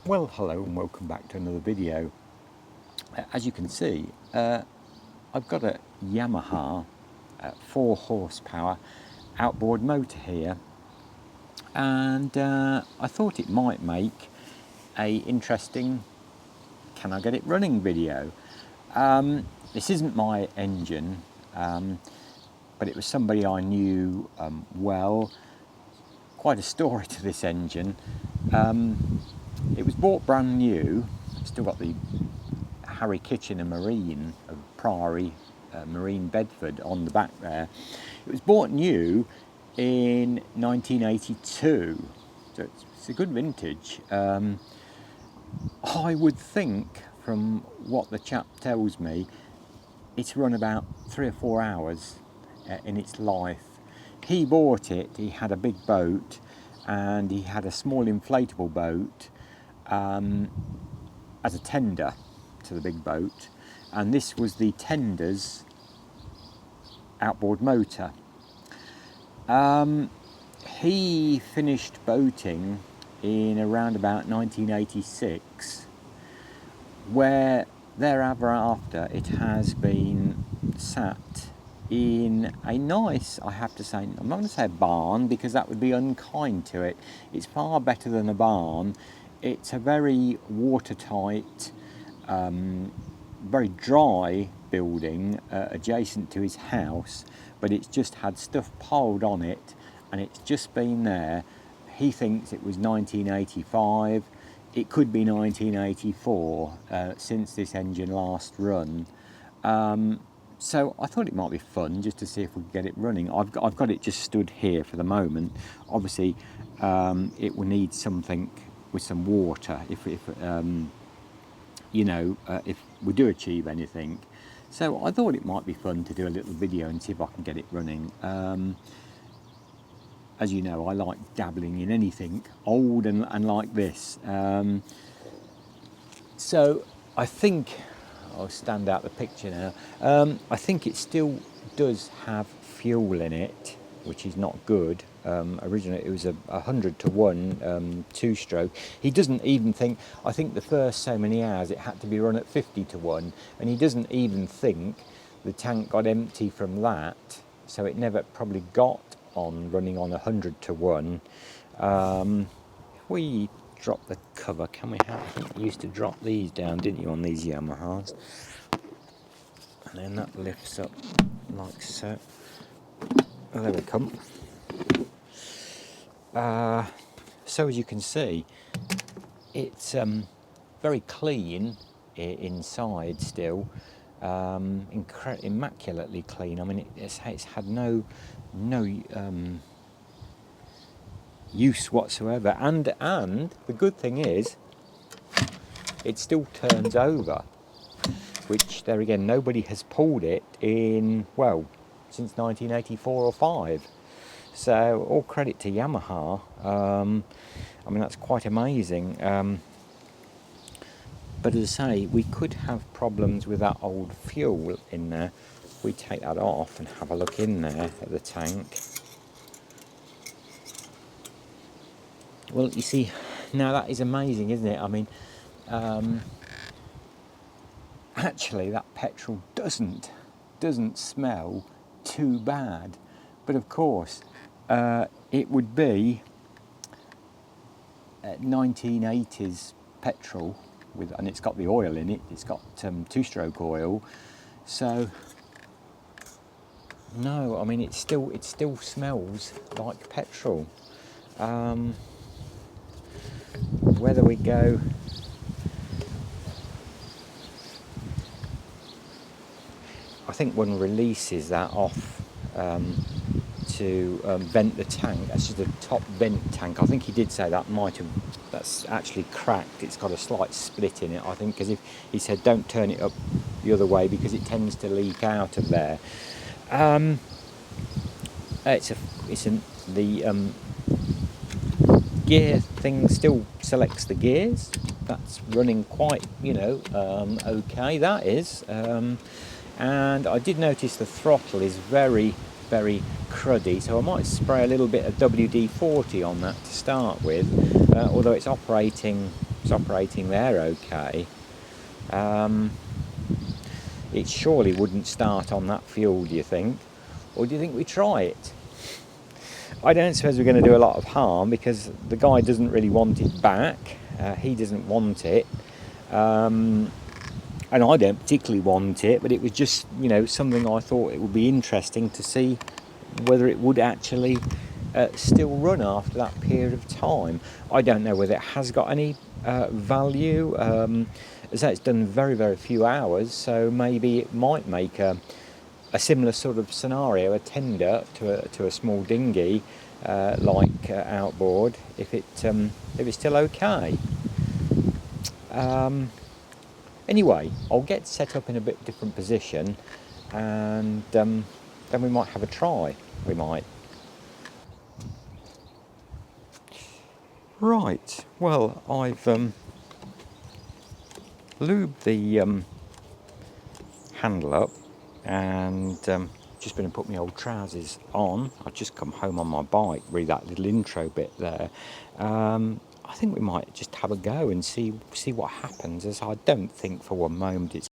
Well, hello and welcome back to another video. As you can see, I've got a Yamaha 4 horsepower outboard motor here, and I thought it might make a interesting can I get it running video. This isn't my engine, but it was somebody I knew well. Quite a story to this engine. It was bought brand new. Still got the Harry Kitchener Marine of Priory Marine Bedford on the back there. It was bought new in 1982, so it's a good vintage. I would think, from what the chap tells me, it's run about 3 or 4 hours in its life. He bought it, he had a big boat, and he had a small inflatable boat as a tender to the big boat, and this was the tender's outboard motor. He finished boating in around about 1986, where thereafter it has been sat in a nice, I have to say, I'm not going to say a barn because that would be unkind to it. It's far better than a barn. It's a very watertight, very dry building adjacent to his house, but it's just had stuff piled on it, and it's just been there. He thinks it was 1985. It could be 1984 since this engine last run. So I thought it might be fun just to see if we could get it running. I've got it just stood here for the moment. Obviously, it will need something with some water if we do achieve anything. So I thought it might be fun to do a little video and see if I can get it running. As you know, I like dabbling in anything old and like this. So I think I'll stand out the picture now. I think it still does have fuel in it, which is not good. Originally it was a 100-to-1 two-stroke. He doesn't even think, I think the first so many hours it had to be run at 50-to-1, and he doesn't even think the tank got empty from that, so it never probably got on running on 100-to-1. If we drop the cover, can we have, I think you used to drop these down, didn't you, on these Yamahas? And then that lifts up like so. Oh, there we come. So as you can see, it's very clean inside still, immaculately clean. I mean, it's had no use whatsoever, and the good thing is it still turns over, which there again nobody has pulled it in, well, since 1984 or 5. So all credit to Yamaha. I mean, that's quite amazing. But as I say, we could have problems with that old fuel in there. If we take that off and have a look in there at the tank. Well, you see, now that is amazing, isn't it? I mean, actually that petrol doesn't smell too bad, but of course it would be 1980s petrol and it's got the oil in it. It's got two-stroke oil, so no, I mean it still smells like petrol. Whether we go, I think one releases that off to vent the tank. That's just the top vent tank. I think he did say that's actually cracked. It's got a slight split in it, I think, because if he said don't turn it up the other way because it tends to leak out of there. The gear thing still selects the gears. That's running quite, okay, that is. And I did notice the throttle is very, very cruddy, so I might spray a little bit of WD-40 on that to start with, although it's operating it's operating there okay, it surely wouldn't start on that fuel, do you think? Or do you think we try it? I don't suppose we're going to do a lot of harm, because the guy doesn't really want it back. He doesn't want it. And I don't particularly want it, but it was just, you know, something I thought it would be interesting to see whether it would actually still run after that period of time. I don't know whether it has got any value. As I say, it's done very, very few hours, so maybe it might make a similar sort of scenario, a tender to a small dinghy like Outboard, if it's still okay. Anyway, I'll get set up in a bit different position, and then we might have a try. We might. Right. Well, I've lubed the handle up, and just been and put my old trousers on. I've just come home on my bike, read that little intro bit there. I think we might just have a go and see what happens, as I don't think for one moment it's